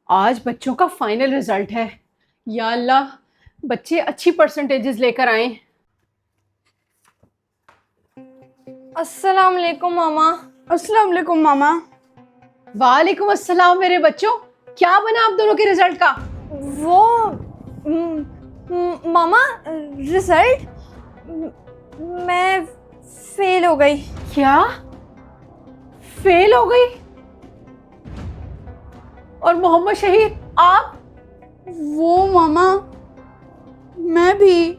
आज बच्चों का फाइनल रिजल्ट है। या अल्लाह, बच्चे अच्छी परसेंटेजेस लेकर आए। अस्सलाम वालेकुम मामा। अस्सलाम वालेकुम मामा। वालेकुम अस्सलाम मेरे बच्चों, क्या बना आप दोनों के रिजल्ट का? वो मामा रिजल्ट मैं फेल हो गई। क्या फेल हो गई? और मोहम्मद शहीद आप? वो मामा, मैं भी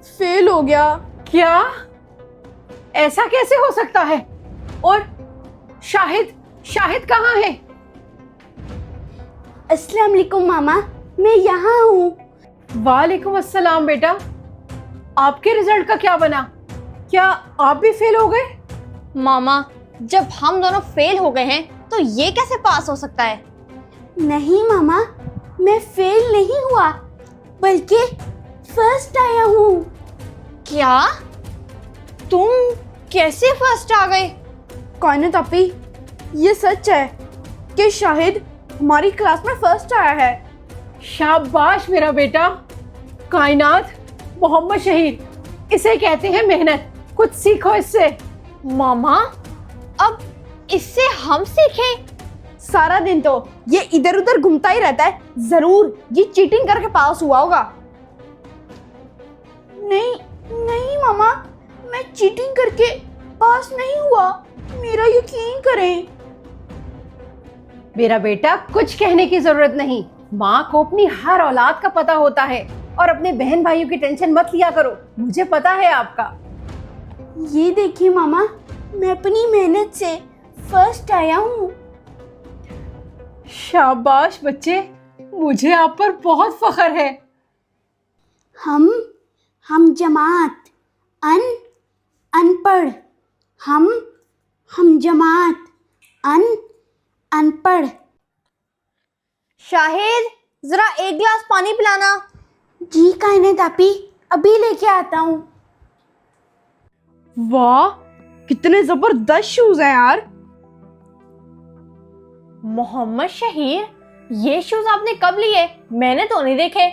फेल हो गया। क्या ऐसा कैसे हो सकता है? और शाहिद शाहिद कहाँ है? अस्सलाम वालेकुम मामा, मैं यहाँ हूँ। वालेकुम अस्सलाम बेटा, आपके रिजल्ट का क्या बना? क्या आप भी फेल हो गए? मामा, जब हम दोनों फेल हो गए हैं तो ये कैसे पास हो सकता है? नहीं मामा, मैं फेल नहीं हुआ, बल्कि फर्स्ट आया हूँ। क्या? तुम कैसे फर्स्ट आ गए? कायनात आपी, ये सच है कि शाहिद हमारी क्लास में फर्स्ट आया है। शाबाश मेरा बेटा। कायनात, मोहम्मद शहीद, इसे कहते हैं मेहनत। कुछ सीखो इससे। मामा, अब इससे हम सीखें? सारा दिन तो ये इधर उधर घूमता ही रहता है, जरूर ये चीटिंग करके पास हुआ होगा। नहीं नहीं मामा, मैं चीटिंग करके पास नहीं हुआ, मेरा यकीन करें। मेरा बेटा, कुछ कहने की जरूरत नहीं। माँ को अपनी हर औलाद का पता होता है। और अपने बहन भाइयों की टेंशन मत लिया करो, मुझे पता है आपका। ये देखिए मामा, मैं अपनी मेहनत से फर्स्ट आया हूँ। शाबाश बच्चे, मुझे आप पर बहुत फख्र है। हम जमात अनपढ़, हम जमात अनपढ़। शाहिद, जरा एक गिलास पानी पिलाना। जी कायनात आपी, अभी लेके आता हूँ। वाह, कितने जबरदस्त शूज हैं यार। मोहम्मद शहीर, ये शूज आपने कब लिए? मैंने तो नहीं देखे।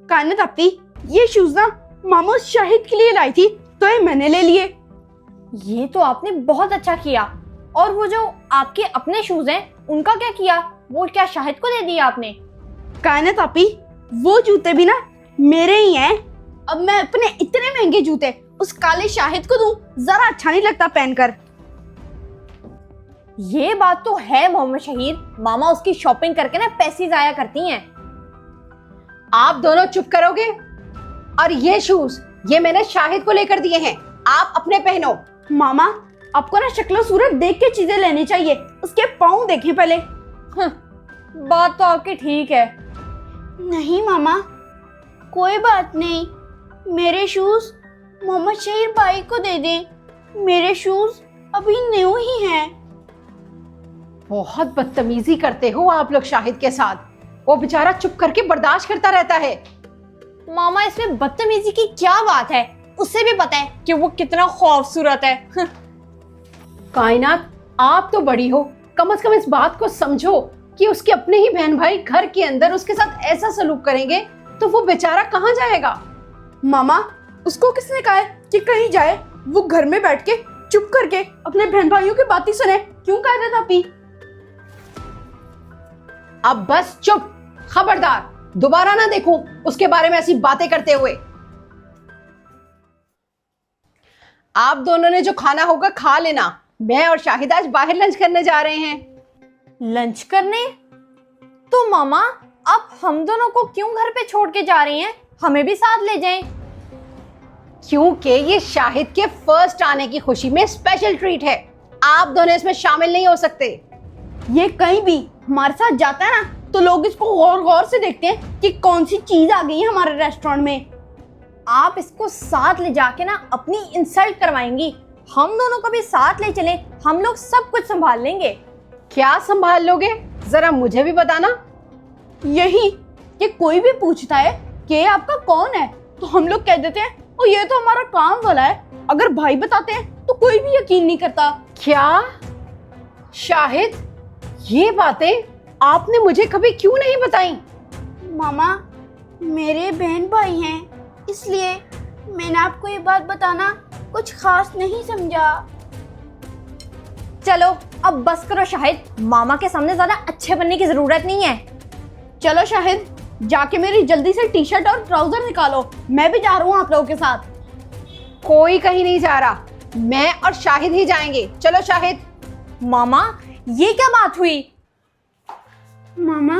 कायनात आपी, ये शूज ना मामू शाहिद के लिए लाई थी, तो ये मैंने ले लिए। ये तो आपने बहुत अच्छा किया। और वो जो आपके अपने शूज हैं, उनका क्या किया? वो क्या शाहिद को दे दिया आपने? कायनात आपी, वो जूते भी ना मेरे ही हैं। अब मैं अपने इतने महंगे जूते उस काले शाहिद को दूं, जरा अच्छा नहीं लगता पहनकर। ये बात तो है मोहम्मद शहीर, मामा उसकी शॉपिंग करके ना पैसे जाया करती हैं। आप दोनों चुप करोगे? और ये शूज, ये मैंने शाहिद को लेकर दिए हैं, आप अपने पहनो। मामा, आपको ना शक्ल सूरत देख के चीजें लेनी चाहिए, उसके पाँव देखें पहले। बात तो आपकी ठीक है। नहीं मामा, कोई बात नहीं, मेरे शूज मोहम्मद शहीर भाई को दे दें, मेरे शूज अभी न्यू ही हैं। बहुत बदतमीजी करते हो आप लोग शाहिद के साथ। वो बेचारा चुप करके बर्दाश्त करता रहता है। मामा, इसमें बदतमीजी की क्या बात है? उसे भी पता है कि वो कितना खूबसूरत है। कायनात, आप तो बड़ी हो, कम से कम इस बात को समझो कि उसके अपने ही बहन भाई घर के अंदर उसके साथ ऐसा सलूक करेंगे तो वो बेचारा कहाँ जाएगा? मामा, उसको किसने कहा है कि कहीं जाए? वो घर में बैठ के चुप करके अपने बहन भाइयों की बातें सुने। क्यों कह रहे थे आपी? अब बस चुप, खबरदार, दोबारा ना देखूं उसके बारे में ऐसी बातें करते हुए। आप दोनों ने जो खाना होगा खा लेना। मैं और शाहिद आज बाहर लंच करने जा रहे हैं। लंच करने? तो मामा, आप हम दोनों को क्यों घर पे छोड़ के जा रही हैं? हमें भी साथ ले जाएं। क्योंकि ये शाहिद के फर्स्ट आने की खुशी में स्पेशल ट्रीट है। आप दोनों इसमें शामिल नहीं हो सकते। ये कहीं भी हमारे साथ जाता है ना, तो लोग इसको गौर गौर से देखते हैं कि कौन सी चीज आ गई है हमारे रेस्टोरेंट में। आप इसको साथ ले जाके ना अपनी इंसल्ट करवाएंगी। हम दोनों को भी साथ ले चले, हम लोग सब कुछ संभाल लेंगे। क्या संभाल लोगे? जरा मुझे भी बताना। यही कि कोई भी पूछता है कि ये आपका कौन है, तो हम लोग कह देते हैं और ये तो हमारा काम वाला है। अगर भाई बताते हैं तो कोई भी यकीन नहीं करता। क्या शाहिद, ये बातें आपने मुझे कभी क्यों नहीं बताई? मामा, मेरे बहन भाई हैं, इसलिए मैंने आपको ये बात बताना कुछ खास नहीं समझा। चलो अब बस करो शाहिद, मामा के सामने ज्यादा अच्छे बनने की जरूरत नहीं है। चलो शाहिद, जाके मेरी जल्दी से टी शर्ट और ट्राउजर निकालो, मैं भी जा रहा हूँ आप लोगों के साथ। कोई कहीं नहीं जा रहा, मैं और शाहिद ही जाएंगे। चलो शाहिद। मामा ये क्या बात हुई? मामा,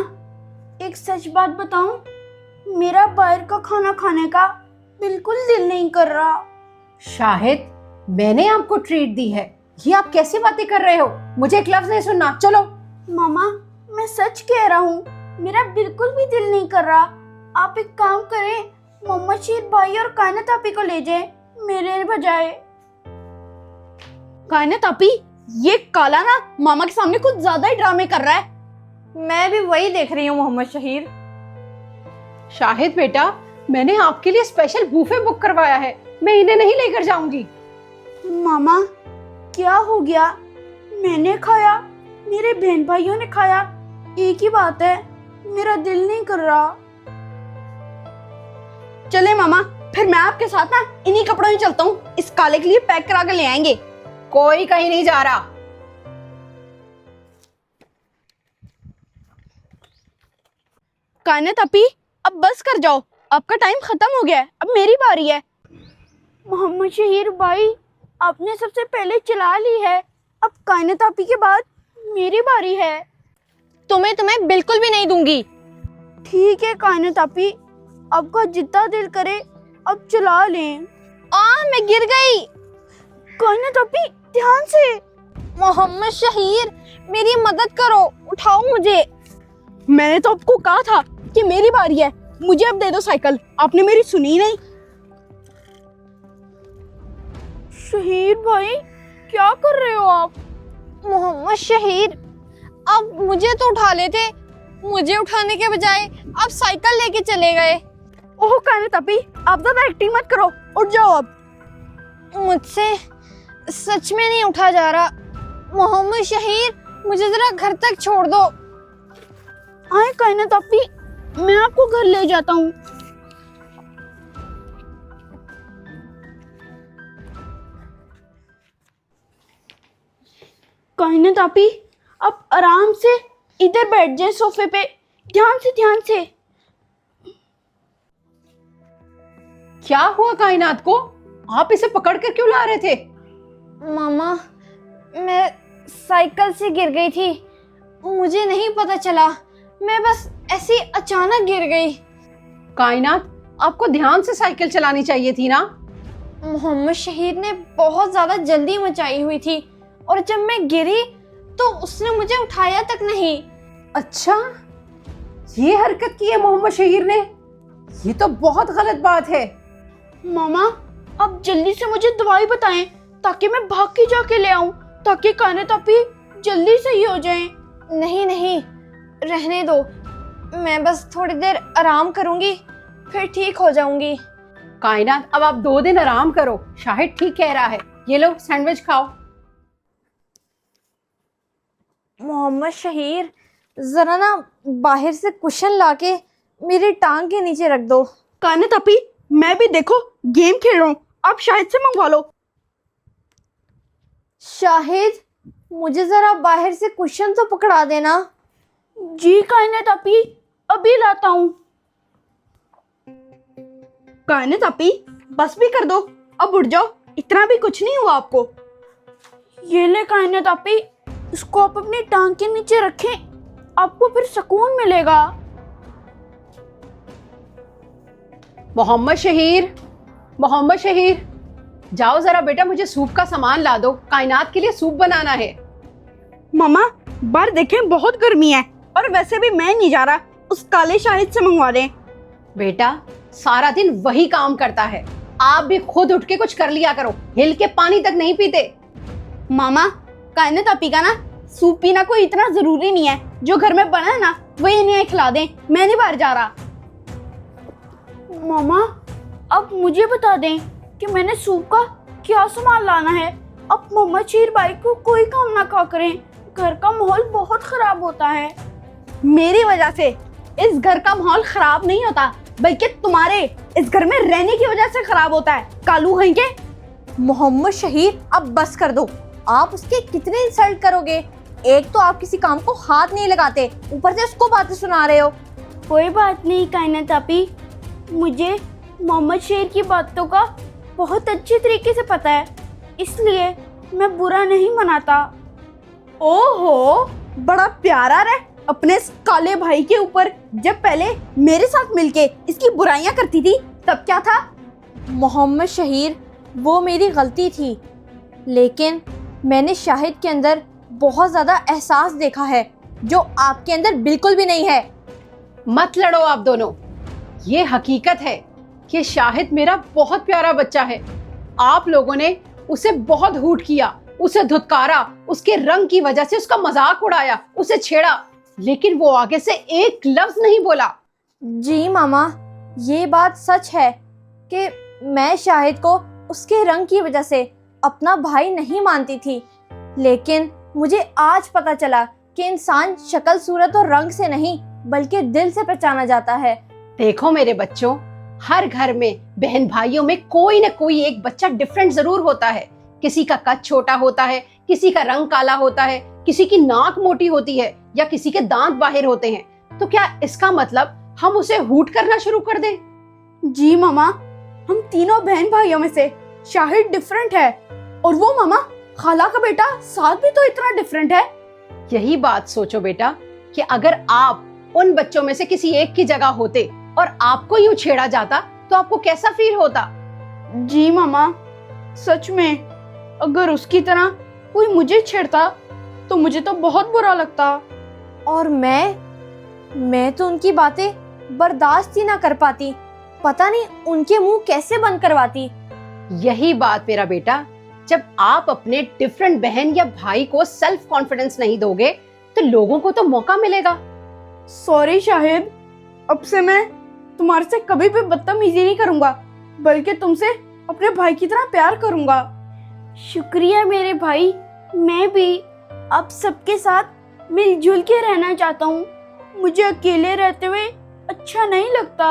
एक सच बात बताऊं, मेरा बाहर का खाना खाने का बिल्कुल दिल नहीं कर रहा। शाहिद, मैंने आपको ट्रीट दी है, ये आप कैसी बातें कर रहे हो? मुझे एक लफ्ज नहीं सुनना। चलो। मामा, मैं सच कह रहा हूँ, मेरा बिल्कुल भी दिल नहीं कर रहा। आप एक काम करें, मोहम्मद शीर भाई और कायनात आपी को ले जाए मेरे बजाय। कायनात आपी, ये काला ना मामा के सामने कुछ ज्यादा ही ड्रामे कर रहा है। मैं भी वही देख रही हूँ मोहम्मद शहीर। शाहिद बेटा, मैंने आपके लिए स्पेशल बुफे बुक करवाया है, मैं इन्हें नहीं लेकर जाऊंगी। मामा, क्या हो गया? मैंने खाया, मेरे बहन भाइयों ने खाया, एक ही बात है, मेरा दिल नहीं कर रहा। चले मामा, फिर मैं आपके साथ ना इन्हीं कपड़ों में चलता हूँ, इस काले के लिए पैक करा के ले आएंगे। कोई कहीं नहीं जा रहा। कायनात आपी, अब बस कर जाओ, आपका टाइम खत्म हो गया है, अब मेरी बारी है। मोहम्मद शहीर भाई, आपने सबसे पहले चला ली है, अब कायनात आपी के बाद मेरी बारी है। तुम्हें बिल्कुल भी नहीं दूंगी। ठीक है कायनात आपी, आपका जितना दिल करे अब चला लें। मैं गिर गई। कायनात आपी, ध्यान से। मोहम्मद शहीर मेरी मदद करो, उठाओ मुझे। मैंने तो आपको कहा था कि मेरी बारी है, मुझे अब दे दो साइकिल, आपने मेरी सुनी नहीं। शहीर भाई, क्या कर रहे हो आप? मोहम्मद शहीर, अब मुझे तो उठा लेते, मुझे उठाने के बजाय आप साइकिल लेके चले गए। ओह कायनात आपी, आप ज्यादा एक्टिंग मत करो, उठ जाओ अब। मुझसे सच में नहीं उठा जा रहा। मोहम्मद शहीर, मुझे जरा घर तक छोड़ दो। आए कायनात आपी, मैं आपको घर ले जाता हूँ। कायनात आपी, आप आराम से इधर बैठ जाए सोफे पे, ध्यान से ध्यान से। क्या हुआ कायनात को? आप इसे पकड़ कर क्यों ला रहे थे? मामा, मैं साइकिल से गिर गई थी, मुझे नहीं पता चला, मैं बस ऐसी अचानक गिर गई। कायनात, आपको ध्यान से साइकिल चलानी चाहिए थी ना। मोहम्मद शहीद ने बहुत ज्यादा जल्दी मचाई हुई थी और जब मैं गिरी तो उसने मुझे उठाया तक नहीं। अच्छा, ये हरकत की है मोहम्मद शहीर ने, ये तो बहुत गलत बात है। मामा, आप जल्दी से मुझे दवाई बताएं ताकि मैं भाग के जाके ले आऊं, ताकि कायनात आपी जल्दी सही हो जाएं। नहीं, रहने दो, मैं बस थोड़ी देर आराम करूंगी, फिर ठीक हो जाऊंगी। कायनात, अब आप 2 दिन आराम करो, शाहिद ठीक कह रहा है। ये लो सैंडविच खाओ। मोहम्मद शहीर, जरा ना बाहर से कुशन लाके मेरी टांग के नीचे रख दो। कायनात आपी, मैं भी देखो गेम खेल रहा हूँ, आप शाहिद से मंगवा लो। शाहिद, मुझे जरा बाहर से कुशन तो पकड़ा देना। जी कायनात आपी, अभी लाता हूँ। कायनात आपी, बस भी कर दो, अब उठ जाओ, इतना भी कुछ नहीं हुआ आपको। ये ले कायनात आपी, इसको आप अपनी टांग के नीचे रखें, आपको फिर सुकून मिलेगा। मोहम्मद शहीर, जाओ जरा बेटा, मुझे सूप का सामान ला दो, कायनात के लिए सूप बनाना है। मामा, बाहर देखें बहुत गर्मी है, और वैसे भी मैं नहीं जा रहा, उस काले शाहिद से मंगवा दें। बेटा, सारा दिन वही काम करता है, आप भी खुद उठ के कुछ कर लिया करो, हिल के पानी तक नहीं पीते। मामा, कायनात आपी का ना सूप पीना कोई इतना जरूरी नहीं है, जो घर में बना है ना वही इन्हें खिला दें, मैं नहीं बाहर जा रहा। मामा, अब मुझे बता दें कि मैंने सूप का क्या सामान लाना है। अब मोहम्मद शीर भाई को कोई काम ना खा करें, घर का माहौल बहुत खराब होता है। मेरी वजह से इस घर का माहौल खराब नहीं होता, बल्कि तुम्हारे इस घर में रहने की वजह से खराब होता है, कालू कहीं के। मोहम्मद शहीर, अब बस कर दो। आप उसके कितने इंसल्ट करोगे? एक तो आप किसी काम को हाथ नहीं लगाते, ऊपर से उसको बातें सुना रहे हो। कोई बात नहीं कायनात आपी, मुझे मोहम्मद शेर की बातों का बहुत अच्छे तरीके से पता है, इसलिए मैं बुरा नहीं मनाता। ओहो, बड़ा प्यारा रहे अपने इस काले भाई के ऊपर। जब पहले मेरे साथ मिलके इसकी बुराइयां करती थी तब क्या था? मोहम्मद शहीर, वो मेरी गलती थी, लेकिन मैंने शाहिद के अंदर बहुत ज़्यादा एहसास देखा है जो आपके अंदर बिल्कुल भी नहीं है। मत लड़ो आप दोनों। ये हकीकत है कि शाहिद मेरा बहुत प्यारा बच्चा है। आप लोगों ने उसे बहुत हूट किया, उसे धुतकारा, उसके रंग की वजह से उसका मजाक उड़ाया, उसे छेड़ा, लेकिन वो आगे से एक लफ्ज नहीं बोला। जी मामा, ये बात सच है कि मैं शाहिद को उसके रंग की वजह से अपना भाई नहीं मानती थी, लेकिन मुझे आज पता चला कि इंसान शक्ल सूरत और रंग से नहीं बल्कि दिल से पहचाना जाता है। देखो मेरे बच्चों, हर घर में बहन भाइयों में कोई न कोई एक बच्चा डिफरेंट जरूर होता है। किसी का कद छोटा होता है, किसी का रंग काला होता है, किसी की नाक मोटी होती है या किसी के दांत बाहर होते हैं। तो क्या इसका मतलब हम उसे हूट करना शुरू कर दें? जी मामा, हम तीनों बहन भाइयों में से शाहिद डिफरेंट है, और वो मामा खाला का बेटा साथ भी तो इतना डिफरेंट है। यही बात सोचो बेटा कि अगर आप उन बच्चों में से किसी एक की जगह होते और आपको यूं छेड़ा जाता तो आपको कैसा फील होता? जी मामा, सच में अगर उसकी तरह कोई मुझे छेड़ता तो मुझे तो बहुत बुरा लगता। और मैं तो उनकी बातें बर्दाश्त ही ना कर पाती। पता नहीं उनके मुंह कैसे बंद करवाती। यही बात मेरा बेटा, जब आप अपने डिफरेंट बहन या भाई को सेल्फ कॉन्फिडेंस नहीं दोगे तो लोगों को तो मौका मिलेगा। सॉरी शाहिद, अब से मैं तुम्हारे से कभी भी बदतमीजी नहीं करूंगा, बल्कि तुमसे अपने भाई की तरह प्यार करूंगा। शुक्रिया मेरे भाई, मैं भी अब सबके साथ मिलजुल के रहना चाहता हूँ। मुझे अकेले रहते हुए अच्छा नहीं लगता।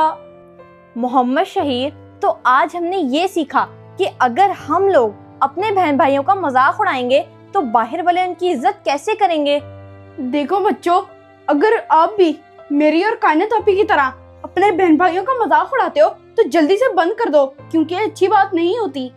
मोहम्मद शहीर, तो आज हमने ये सीखा कि अगर हम लोग अपने बहन भाइयों का मजाक उड़ाएंगे तो बाहर वाले उनकी इज्जत कैसे करेंगे। देखो बच्चों, अगर आप भी मेरी और कायनात आपी की तरह अपने बहन भाइयों का मजाक उड़ाते हो तो जल्दी से बंद कर दो, क्योंकि अच्छी बात नहीं होती।